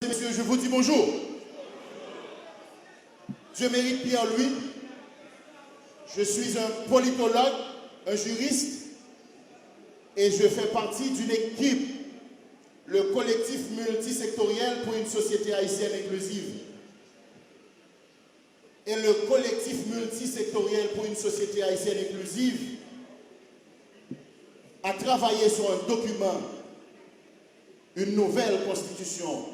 Messieurs, je vous dis bonjour. Dieu mérite Pierre-Louis. Je suis un politologue, un juriste, et je fais partie d'une équipe, le collectif multisectoriel pour une société haïtienne inclusive. Et le collectif multisectoriel pour une société haïtienne inclusive a travaillé sur un document, une nouvelle constitution,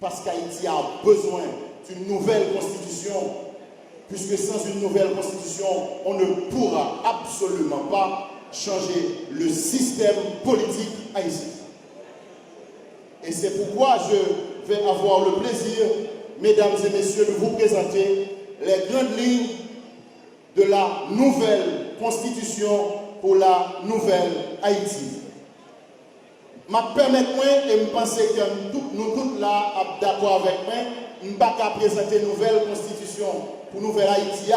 parce qu'Haïti a besoin d'une nouvelle constitution, puisque sans une nouvelle constitution, on ne pourra absolument pas changer le système politique haïtien. Et c'est pourquoi je vais avoir le plaisir, mesdames et messieurs, de vous présenter les grandes lignes de la nouvelle constitution pour la nouvelle Haïti. Permettez-moi, et je pense que nous tous là, d'accord avec moi, nous ne pouvons pas présenter une nouvelle constitution pour nouvelle Haïti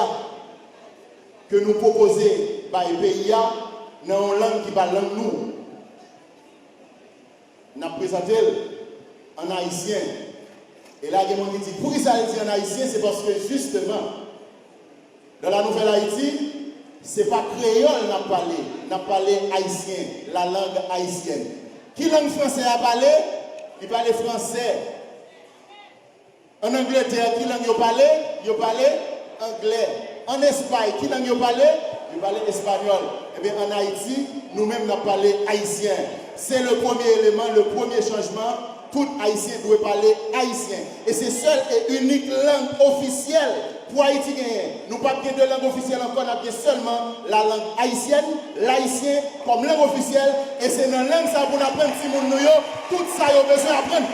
que nous proposons par les pays dans une langue qui parle langue nous. Nous avons présenté en haïtien. Et là, il y a des gens qui disent, pour qui ça dit en haïtien, c'est parce que justement, dans la nouvelle Haïti, ce n'est pas créole n'a parlé haïtien, la langue haïtienne. Qui langue française a parlé? Il parle français. En Angleterre, qui langue il parle? Il parle anglais. En Espagne, qui langue il parle? Il parle espagnol. Eh bien, en Haïti, nous-mêmes, nous parlons haïtien. C'est le premier élément, le premier changement. Tout haïtien doit parler haïtien. Et c'est seule et unique langue officielle pour Haïti gagner. Nous n'avons pas de langue officielle encore, nous avons seulement la langue haïtienne, l'haïtien comme langue officielle. Et c'est dans la langue ça pour apprendre si nous tout ça il a besoin d'apprendre.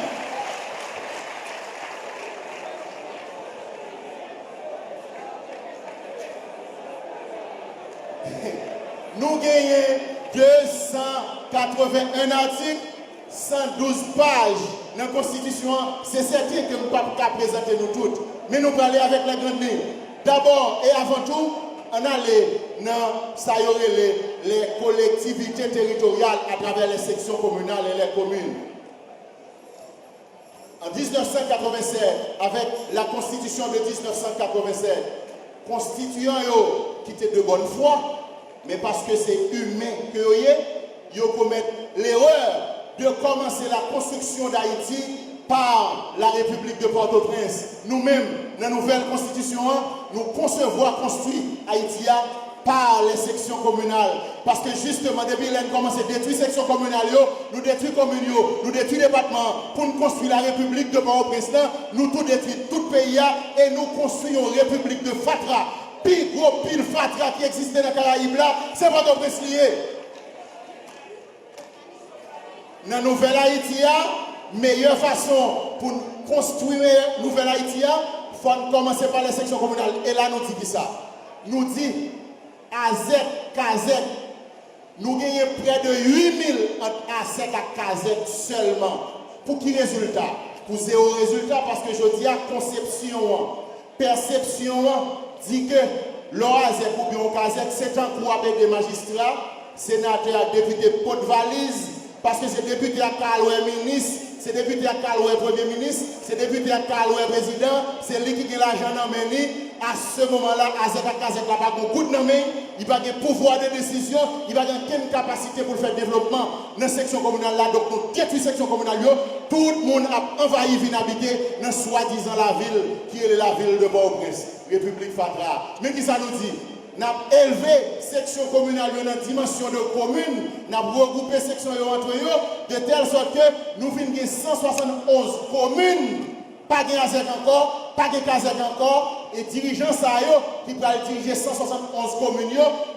Nous gagnons 281 articles, 112 pages dans la Constitution. C'est certain que nous ne pouvons pas présenter nous toutes. Mais nous allons aller avec la grande ligne. D'abord et avant tout, on allait dans ça y aurait les collectivités territoriales à travers les sections communales et les communes. En 1987, avec la Constitution de 1987, constituant qui était de bonne foi, mais parce que c'est humain que ils commettent l'erreur de commencer la construction d'Haïti par la République de Port-au-Prince. Nous-mêmes, dans la nouvelle constitution, nous concevons construire Haïti par les sections communales. Parce que justement, depuis qu'on a commencé à détruire les sections communales, nous détruisons les communes, nous détruisons les départements. Pour nous construire la République de Port-au-Prince, nous tout détruisons tout le pays et nous construisons une République de Fatra. Puis gros pile Fatra qui existait dans la Caraïbe là, c'est Port-au-Prince lié. Dans la nouvelle Haïti, meilleure façon pour construire la nouvelle Haïti, il faut commencer par les sections communales. Et là, nous disons qui ça? Nous disons, AZEC, KAZEC, nous gagnons près de 8000 entre AZEC et KAZEC seulement. Pour qui résultat? Pour zéro résultat, parce que je dis à conception, perception, dit que l'OAZEC ou bien KAZEC, c'est un coup avec des magistrats, sénateurs, députés, pot de valise, parce que c'est député à Kaloué ministre, c'est député à Kaloué premier ministre, c'est député à Kaloué président, c'est lui qui a l'argent dans le main. À ce moment-là, AZEC n'a pas de coup de main, il n'a pas de pouvoir de décision, il n'a pas de capacité pour faire développement dans la section communale. Donc, nous détruisons la section communale, tout le monde a envahi, vient habiter dans soi-disant la ville, qui est la ville de Port-au-Prince, République Fatra. Mais qui ça nous dit? Nous avons élevé section communale dans la dimension de commune, nous avons regroupé section entre eux, de telle sorte que nous venons de 171 communes, pas de AZEC encore, pas de KAZEC encore, et dirigeants qui peuvent diriger 171 communes,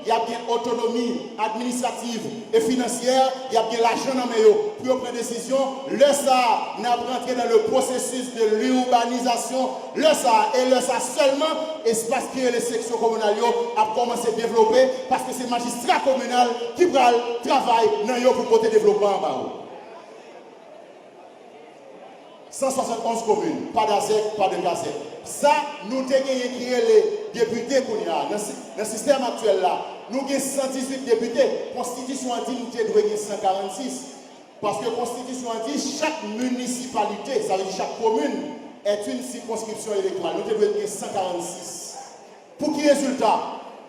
il y a bien autonomie administrative et financière, il y a bien l'argent dans les pour prendre décision. Le SA n'a pas rentré dans le processus de l'urbanisation. Le SA et le SA seulement, espace qui est les sections communales a commencé à développer parce que c'est le magistrat communal qui prend le travail dans pour porter développement en bas. 171 communes, pas d'AZEC, pas de KAZEC. Ça, nous avons qui est les députés qu'on a. Dans le système actuel là, nous avons 118 députés. Constitution en dignité doit être 146. Parce que la Constitution dit que chaque municipalité, ça veut dire chaque commune, est une circonscription électorale. Nous devons être 146. Pour qui résultat?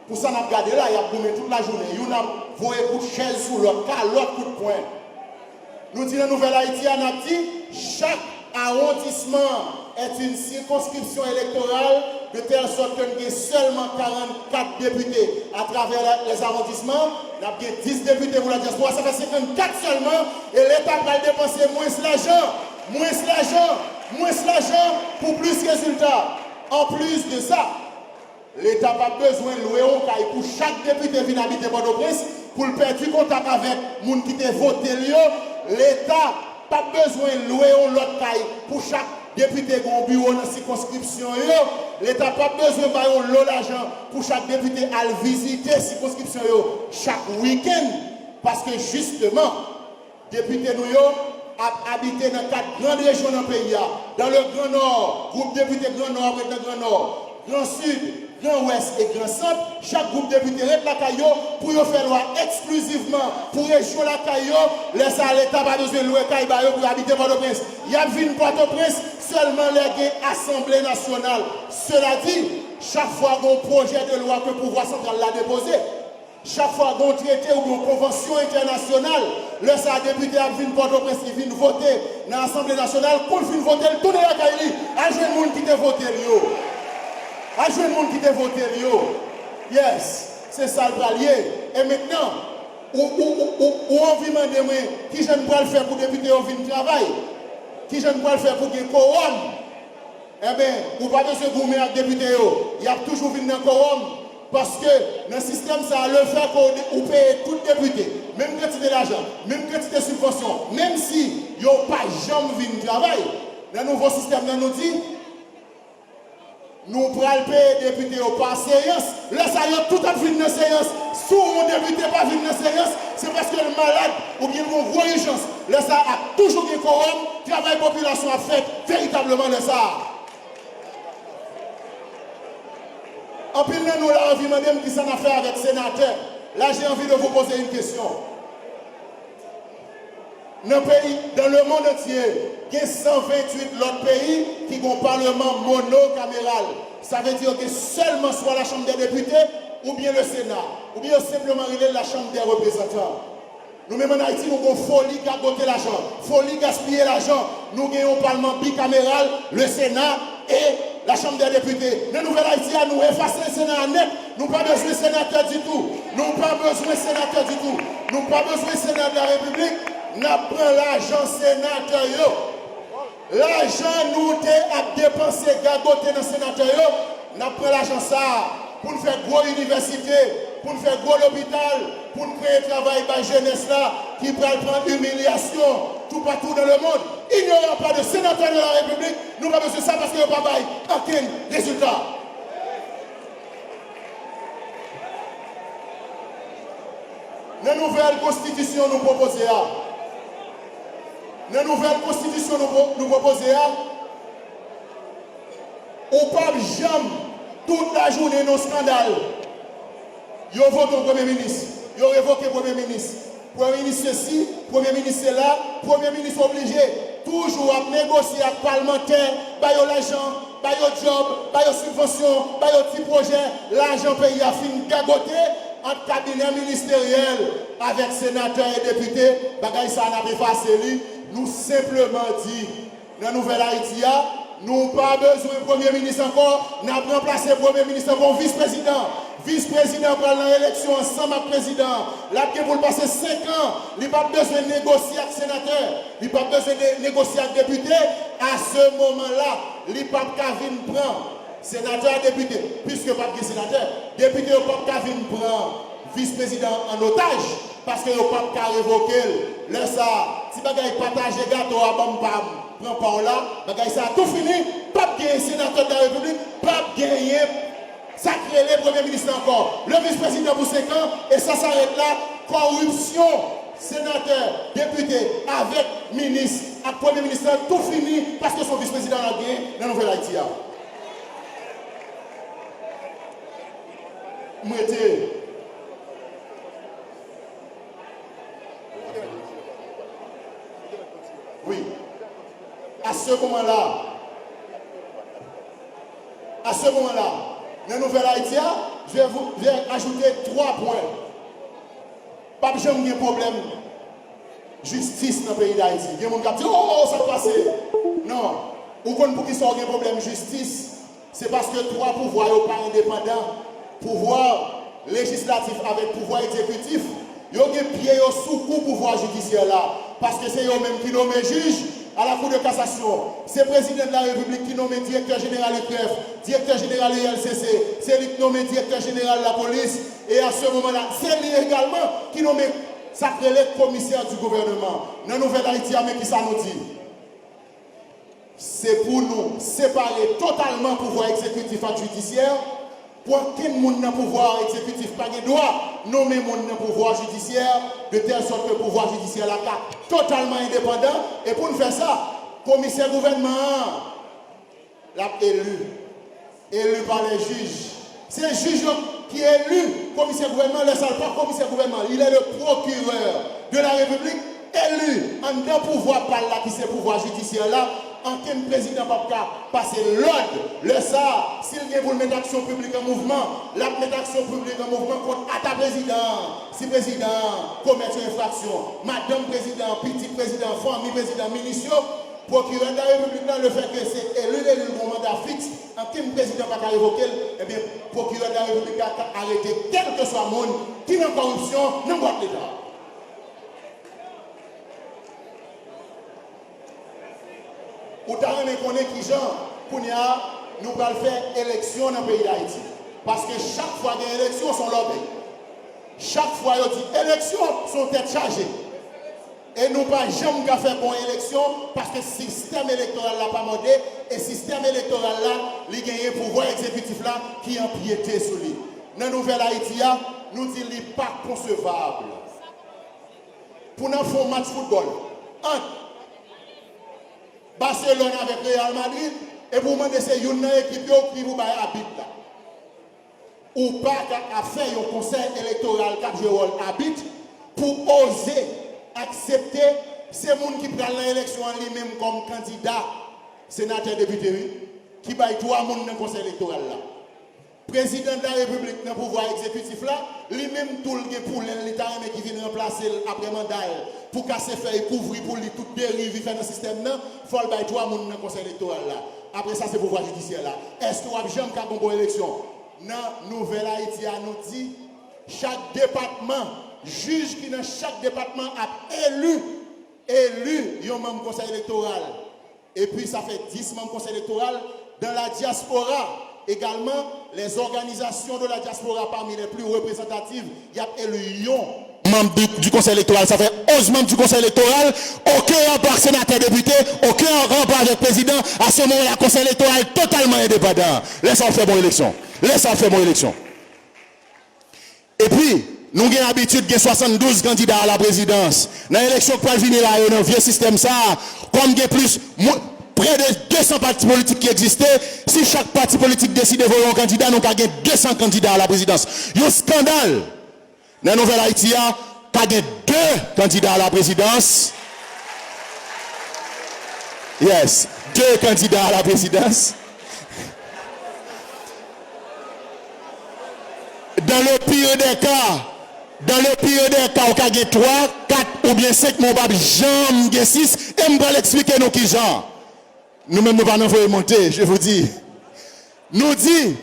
Pour ça, on a regardé là, il y a gommé toute la journée. Il y a voyé coup de chaise sous l'autre, l'autre coup de poing. Nous disons, la Nouvelle-Haïti, on a dit, chaque arrondissement est une circonscription électorale de telle sorte que nous avons seulement 44 députés à travers les arrondissements. Nous avons 10 députés pour la diaspora, ça fait 54 seulement. Et l'État va dépenser moins l'argent pour plus de résultats. En plus de ça, l'État n'a pas besoin de louer un caille pour chaque député qui habite Port-au-Prince pour le perdre contact avec les gens qui ont voté. L'État n'a pas besoin de louer un autre caille pour chaque député qui a un bureau dans la circonscription. L'État n'a pas besoin de l'autre argent pour chaque député à visiter la circonscription chaque week-end. Parce que justement, député nous habité dans 4 grandes régions dans le pays. Dans le Grand Nord, groupe député Grand Nord, après le Grand Nord, Grand Sud, Grand Ouest et Grand Centre, chaque groupe député reste la Caillot pour faire loi exclusivement pour région la Caillot. L'État n'a pas besoin de louer Caillot pour habiter Port-au-Prince. Il y a une Port-au-Prince seulement les Assemblée nationale. Cela dit, chaque fois qu'on projet de loi que le pouvoir central l'a déposé, chaque fois qu'on traité ou une convention internationale, le député a vu Port-au-Prince, il vient voter dans l'Assemblée nationale, pour venir voter, il tourne la Caillot, à jouer le monde qui a voté. À jouer le monde qui a voté. Yes, c'est ça le bralier. Et maintenant, où on vient demander qui je ne peux le faire pour député au fin de travail, qui je ne peux le faire pour qu'il y ait quorum. Eh bien, vous pas besoin de goumer avec député, il y a toujours venu dans le quorum. Parce que dans le système, ça a le fait qu'on paye tout député, même quantité d'argent, même quantité de subvention, même si il n'y a pas jamais vu de travail, dans le nouveau système, nous dit, nous prenons payer député par séance. Là, ça y est, tout a vu dans séance. Si mon député pas vu dans séance, c'est parce que le malade ou bien une vraie urgence. Là, ça a toujours des quorum, travail population a fait véritablement le ça. En plus, nous avons envie de demander qui s'en a fait avec le sénateur. Là, j'ai envie de vous poser une question. Dans le monde entier, il y a 128 autres pays qui ont un parlement monocaméral. Ça veut dire que seulement soit la Chambre des députés, ou bien le Sénat, ou bien simplement la Chambre des représentants. Nous-mêmes en Haïti, nous avons folie gagoter l'argent, folie gaspiller l'argent. Nous avons un parlement bicaméral, le Sénat et la Chambre des députés. Dans la Nouvelle-Haïti, nous effacer le Sénat net. Nous n'avons pas besoin de sénateur du tout. Nous n'avons pas besoin de sénateur du tout. Nous n'avons pas besoin de sénateur de la République. Nous prenons l'argent sénateur. L'argent nous a dépensé, gagoté dans le sénateur. Nous prenons l'argent ça pour nous faire gros université, pour nous faire gros l'hôpital, pour nous créer travail par jeunesse là, qui peut prendre humiliation tout partout dans le monde. Il n'y aura pas de sénateur de la République. Nous n'avons pas besoin de ça parce qu'il n'y a pas aucun résultat. La nouvelle constitution nous propose la nouvelle constitution nous propose au pape jamais toute la journée nos scandales. Ils votent au Premier ministre, ils révoquent le Premier ministre. Premier ministre ceci, Premier ministre là, Premier ministre obligé, toujours à négocier avec les parlementaires, bailler l'argent, bailler le job, bailler subvention, bailler petit projet, l'argent payé à fin gagoté entre cabinet ministériel avec sénateurs et députés, bagaille ça n'a pas facile. Nous simplement dit, dans la Nouvelle-Haïti, nous n'avons pas besoin de Premier ministre encore, nous avons remplacé le Premier ministre comme vice-président. Vice-président pour l'élection ensemble avec le président. Là, pour le passer 5 ans, il n'a pas besoin de négocier avec le sénateur, il n'a pas besoin de négocier avec le député. À ce moment-là, il n'a pas de prendre sénateur et député. Puisque pas de sénateur, député n'a pas de prendre vice-président en otage. Parce que n'a pas de révoquer. Là, ça, si bagaille partage gâteau à bam prend par là, bagaille ça a tout fini. Pas de gagner sénateur de la République, pas de gagner. Ça crée le Premier ministre encore, le vice-président pour 5 ans, et ça s'arrête là. Corruption, sénateur, député, avec ministre, avec Premier ministre, tout fini parce que son vice-président a gagné dans la Nouvelle-Haïti. ce moment-là, dans Nouvelle Haïti, je vais ajouter 3 points. Pas de problème. Justice dans le pays d'Haïti. Il y a des gens qui disent, oh, ça passe. Non. Ou pour qui sont un problème justice, c'est parce que 3 pouvoirs sont pas indépendants. Pouvoir législatif avec pouvoir exécutif, ils ont des pieds sous coup pouvoir judiciaire là. Parce que c'est eux-mêmes qui nomment juge à la Cour de cassation. C'est le président de la République qui nomme directeur général ECREF, directeur général de l'ILCC, c'est lui qui nomme directeur général de la police. Et à ce moment-là, c'est lui également qui nomme sacré commissaire du gouvernement. Dans la Nouvelle Haïti, mais qui ça nous dit? C'est pour nous séparer totalement le pouvoir exécutif et judiciaire. Pour qu'un monde dans le pouvoir exécutif pas de droit, nommer monde dans le pouvoir judiciaire, de telle sorte que le pouvoir judiciaire est totalement indépendant. Et pour nous faire ça, le commissaire gouvernement l'a élu par les juges. C'est le juge qui est élu, commissaire gouvernement, le seul pas commissaire gouvernement, il est le procureur de la République, élu en d'un pouvoir par là, qui c'est le pouvoir judiciaire là. En quel président pas passer l'ordre, le ça, s'il vient pour mettre action publique en mouvement, la mettre action publique en mouvement contre à ta président, si président commet une infraction, madame président, petit président, famille président, ministre, procureur de la République, le fait que c'est élu le mandat fixe, en quel président pas révoquer, eh bien, procureur de la République a arrêté quel que soit le monde qui n'a corruption, n'a pas l'État. Ou t'as un connaît qui genre, nous allons faire élection dans le pays d'Haïti. Parce que chaque fois qu'il y a élection, sont lobby. Chaque fois qu'il y a élection, sont tête chargées. Et nous pas jamais faire bonne élection parce que le système électoral n'a pas demandé et le système électoral là, il y a un pouvoir exécutif là qui empiète sur lui. Dans la Nouvelle Haïti, nous disons qu'il n'est pas concevable. Pour nous faire un match football, Barcelone avec Real Madrid, et pour demander c'est une équipe qui vous habite là. Ou pas à faire un conseil électoral qui joue habite pour oser accepter ces gens qui prennent l'élection en lui-même comme candidat, sénateur, député, qui baillent 3 personnes dans le conseil électoral là. Président de la République dans le pouvoir exécutif là, lui-même tout le pour l'État qui vient remplacer après mandat pour casser faire couvrir pour lui toute dérive dans le système là, il faut le bailler 3 personnes dans le conseil électoral là. Après ça c'est le pouvoir judiciaire là. Est-ce que vous avez jamais une bonne élection? Dans Nouvelle Haïti a nous dit chaque département, juge qui dans chaque département a élu un membre du conseil électoral. Et puis ça fait 10 membres du conseil électoral dans la diaspora. Également, les organisations de la diaspora parmi les plus représentatives, il y a élu un membre du conseil électoral. Ça fait 11 membres du conseil électoral. Aucun rapport sénateur député, aucun rapport avec le président. À ce moment-là, le conseil électoral totalement indépendant. Laissons faire bonne élection. Laissons faire bonne élection. Et puis, nous avons l'habitude de 72 candidats à la présidence. Dans l'élection qui va venir là, dans le vieux système, ça, comme il y a plus. Près de 200 partis politiques qui existaient, si chaque parti politique décide de voter un candidat, nous avons 200 candidats à la présidence. Il y a un scandale. Dans la Nouvelle Haïti, il y a 2 candidats à la présidence. Yes, 2 candidats à la présidence. Dans le pire des cas, on a 3, 4 ou bien 5, mon pape, Jean, 6, et je vais l'expliquer nous qui Jean. Nous-mêmes, nous ne pouvons pas monter, je vous dis. Nous dit,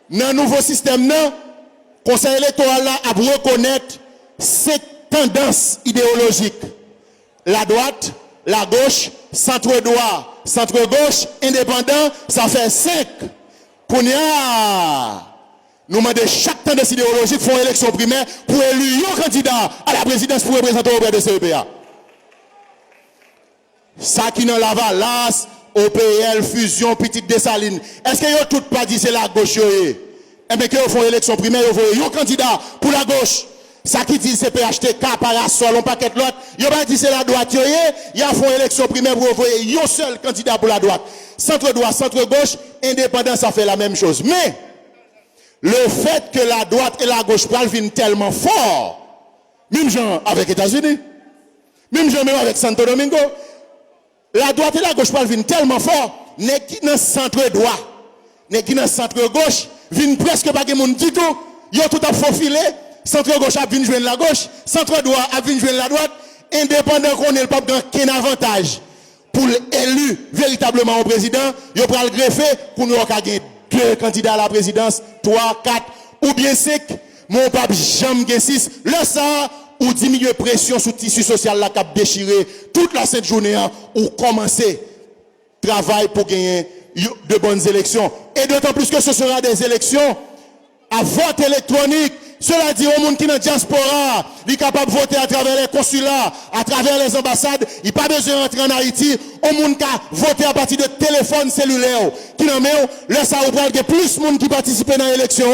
dans le nouveau système, le conseil électoral a reconnaître 5 tendances idéologiques. La droite, la gauche, centre droit, centre gauche, indépendant, ça fait 5. Pour nous demandons chaque tendance idéologique font élection primaire pour élire un candidat à la présidence pour représenter auprès de CEPA. Ça qui dans la Valas, OPL, Fusion, Petite Dessalines. Est-ce que vous tout pas dit c'est la gauche? Eh bien, que vous font élection primaire, vous voyez un candidat pour la gauche. Ça qui dit c'est PHTK, Parasol, on paquet l'autre. Vous pas dit c'est la droite. Ils font élection primaire pour vous voyez un seul candidat pour la droite. Centre droit, centre gauche, indépendant, ça fait la même chose. Mais, le fait que la droite et la gauche viennent tellement fort, même gens avec les États-Unis, même gens avec Santo Domingo, la droite et la gauche pas viennent tellement fort, n'est qui dans centre droit, n'est qui dans centre gauche, viennent presque pas de monde du tout, ils ont tout à faufilé, centre gauche a venu joindre la gauche, centre droit a venu joindre la droite, indépendant qu'on ait le pas qu'un avantage pour l'élu véritablement au président, il va le greffer pour nous gagner 2 candidats à la présidence, 3, 4 ou bien 5, mon pape jamais 6, le ça ou diminuer pression sur le tissu social la cap déchiré toute la cette journée ou commencer travail pour gagner de bonnes élections et d'autant plus que ce sera des élections à vote électronique. Cela dit au monde qui est dans la diaspora, il est capable de voter à travers les consulats, à travers les ambassades, il n'a pas besoin d'entrer en Haïti, au monde qui a voté à partir de téléphone cellulaire, qui n'a même, là ça vous parle que plus de monde qui participe dans l'élection,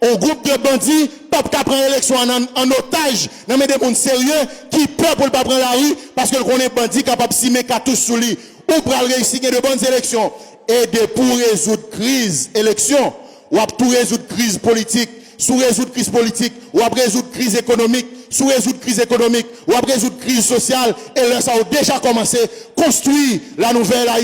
un groupe de bandits, pas qu'à prendre l'élection en otage, non mais des gens sérieux, qui peur pour ne pas prendre la rue, parce que qu'on est bandit capable de s'y mettre tous sous lui, ou pour réussir de bonnes élections, et de pour résoudre crise élection, ou pour résoudre crise politique, sous résoudre crise politique, ou après résoudre crise économique, sous résoudre crise économique, ou après résoudre crise sociale, et là ça a déjà commencé, construire la nouvelle Haïti.